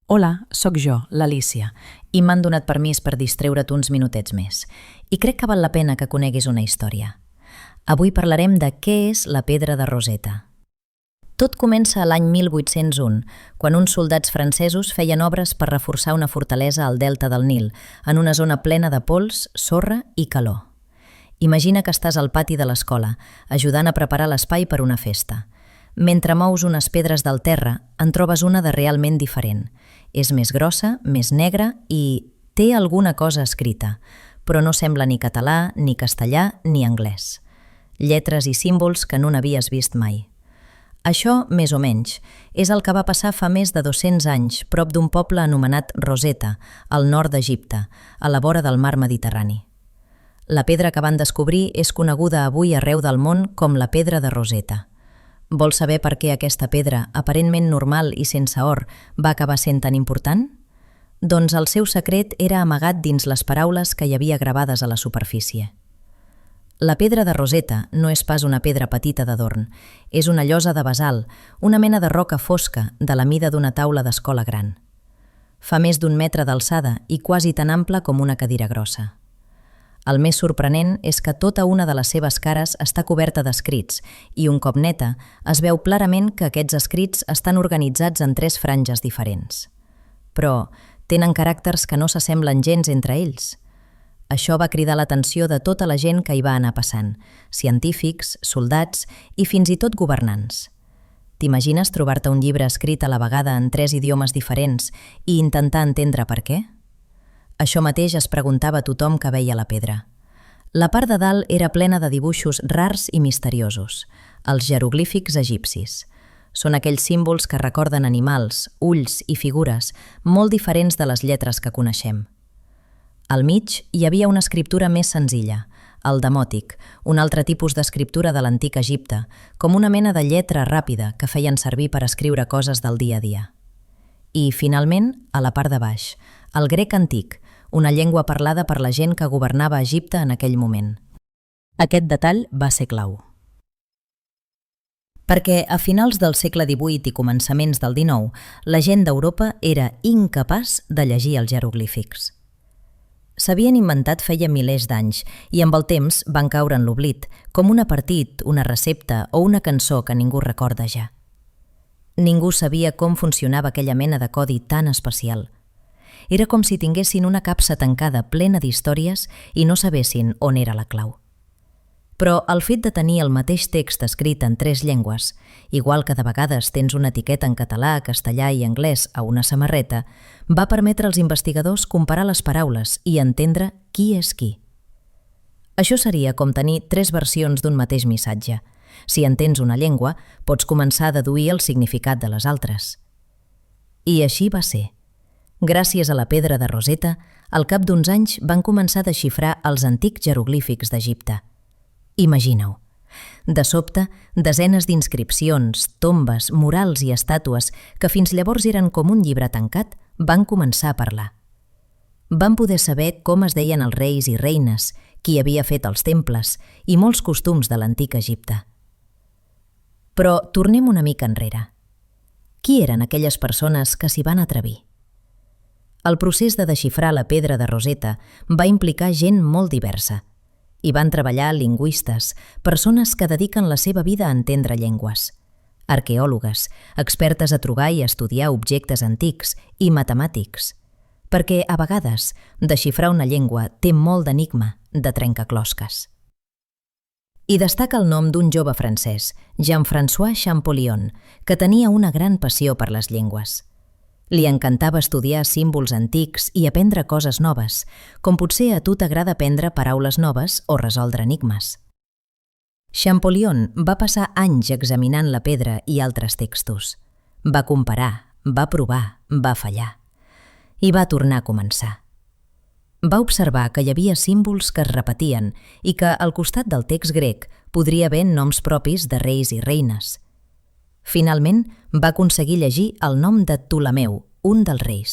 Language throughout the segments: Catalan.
Hola, sóc jo, l'Alícia, i m'han donat permís per distreure't uns minutets més. I crec que val la pena que coneguis una història. Avui parlarem de què és la pedra de Roseta. Tot comença a l'any 1801, quan uns soldats francesos feien obres per reforçar una fortalesa al delta del Nil, en una zona plena de pols, sorra i calor. Imagina que estàs al pati de l'escola, ajudant a preparar l'espai per una festa. Mentre mous unes pedres del terra, en trobes una de realment diferent. És més grossa, més negra i té alguna cosa escrita, però no sembla ni català, ni castellà, ni anglès. Lletres i símbols que no n'havies vist mai. Això, més o menys, és el que va passar fa més de 200 anys prop d'un poble anomenat Roseta, al nord d'Egipte, a la vora del mar Mediterrani. La pedra que van descobrir és coneguda avui arreu del món com la pedra de Roseta. Vols saber per què aquesta pedra, aparentment normal i sense or, va acabar sent tan important? Doncs el seu secret era amagat dins les paraules que hi havia gravades a la superfície. La pedra de Roseta no és pas una pedra petita d'adorn, és una llosa de basalt, una mena de roca fosca de la mida d'una taula d'escola gran. Fa més d'1 metre d'alçada i quasi tan ampla com una cadira grossa. El més sorprenent és que tota una de les seves cares està coberta d'escrits i, un cop neta, es veu clarament que aquests escrits estan organitzats en 3 franges diferents. Però tenen caràcters que no s'assemblen gens entre ells. Això va cridar l'atenció de tota la gent que hi va anar passant, científics, soldats i fins i tot governants. T'imagines trobar-te un llibre escrit a la vegada en 3 idiomes diferents i intentar entendre per què? Això mateix es preguntava tothom que veia la pedra. La part de dalt era plena de dibuixos rars i misteriosos, els jeroglífics egipcis. Són aquells símbols que recorden animals, ulls i figures molt diferents de les lletres que coneixem. Al mig hi havia una escriptura més senzilla, el demòtic, un altre tipus d'escriptura de l'antic Egipte, com una mena de lletra ràpida que feien servir per escriure coses del dia a dia. I, finalment, a la part de baix, el grec antic, una llengua parlada per la gent que governava Egipte en aquell moment. Aquest detall va ser clau. Perquè a finals del segle XVIII i començaments del XIX, la gent d'Europa era incapaç de llegir els jeroglífics. S'havien inventat feia milers d'anys i amb el temps van caure en l'oblit, com un apartit, una recepta o una cançó que ningú recorda ja. Ningú sabia com funcionava aquella mena de codi tan especial. Era com si tinguessin una capsa tancada plena d'històries i no sabessin on era la clau. Però el fet de tenir el mateix text escrit en 3 llengües, igual que de vegades tens una etiqueta en català, castellà i anglès a una samarreta, va permetre als investigadors comparar les paraules i entendre qui és qui. Això seria com tenir 3 versions d'un mateix missatge. Si entens una llengua, pots començar a deduir el significat de les altres. I així va ser. Gràcies a la pedra de Roseta, al cap d'uns anys van començar a desxifrar els antics jeroglífics d'Egipte. Imagina-ho. De sobte, desenes d'inscripcions, tombes, murals i estàtues, que fins llavors eren com un llibre tancat, van començar a parlar. Van poder saber com es deien els reis i reines, qui havia fet els temples i molts costums de l'antic Egipte. Però tornem una mica enrere. Qui eren aquelles persones que s'hi van atrevir? El procés de desxifrar la pedra de Roseta va implicar gent molt diversa. Hi van treballar lingüistes, persones que dediquen la seva vida a entendre llengües, arqueòlogues, expertes a trobar i estudiar objectes antics i matemàtics, perquè a vegades desxifrar una llengua té molt d'enigma, de trencaclosques. I destaca el nom d'un jove francès, Jean-François Champollion, que tenia una gran passió per les llengües. Li encantava estudiar símbols antics i aprendre coses noves, com potser a tu t'agrada aprendre paraules noves o resoldre enigmes. Champollion va passar anys examinant la pedra i altres textos. Va comparar, va provar, va fallar. I va tornar a començar. Va observar que hi havia símbols que es repetien i que al costat del text grec podria haver noms propis de reis i reines. Finalment, va aconseguir llegir el nom de Ptolemeu, un dels reis.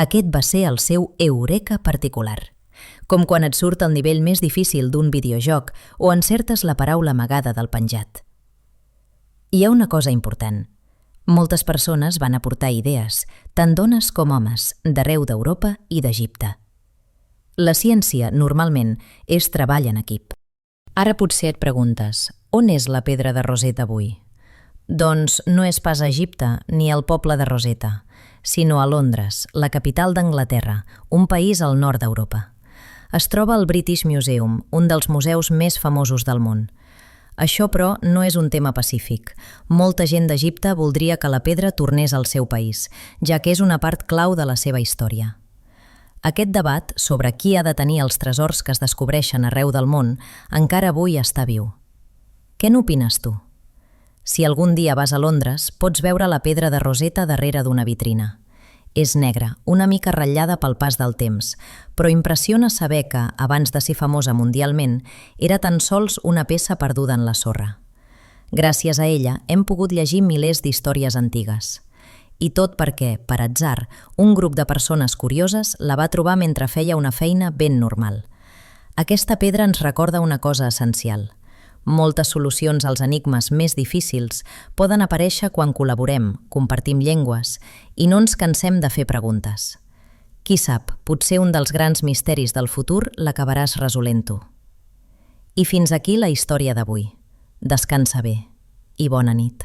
Aquest va ser el seu eureka particular, com quan et surt el nivell més difícil d'un videojoc o encertes la paraula amagada del penjat. Hi ha una cosa important. Moltes persones van aportar idees, tant dones com homes, d'arreu d'Europa i d'Egipte. La ciència, normalment, és treball en equip. Ara potser et preguntes, on és la pedra de Rosetta avui? Doncs no és pas a Egipte ni al poble de Rosetta, sinó a Londres, la capital d'Anglaterra, un país al nord d'Europa. Es troba al British Museum, un dels museus més famosos del món. Això, però, no és un tema pacífic. Molta gent d'Egipte voldria que la pedra tornés al seu país, ja que és una part clau de la seva història. Aquest debat sobre qui ha de tenir els tresors que es descobreixen arreu del món encara avui està viu. Què n'opines tu? Si algun dia vas a Londres, pots veure la pedra de Rosetta darrere d'una vitrina. És negra, una mica ratllada pel pas del temps, però impressiona saber que, abans de ser famosa mundialment, era tan sols una peça perduda en la sorra. Gràcies a ella hem pogut llegir milers d'històries antigues. I tot perquè, per atzar, un grup de persones curioses la va trobar mentre feia una feina ben normal. Aquesta pedra ens recorda una cosa essencial. Moltes solucions als enigmes més difícils poden aparèixer quan col·laborem, compartim llengües i no ens cansem de fer preguntes. Qui sap, potser un dels grans misteris del futur l'acabaràs resolent tu. I fins aquí la història d'avui. Descansa bé i bona nit.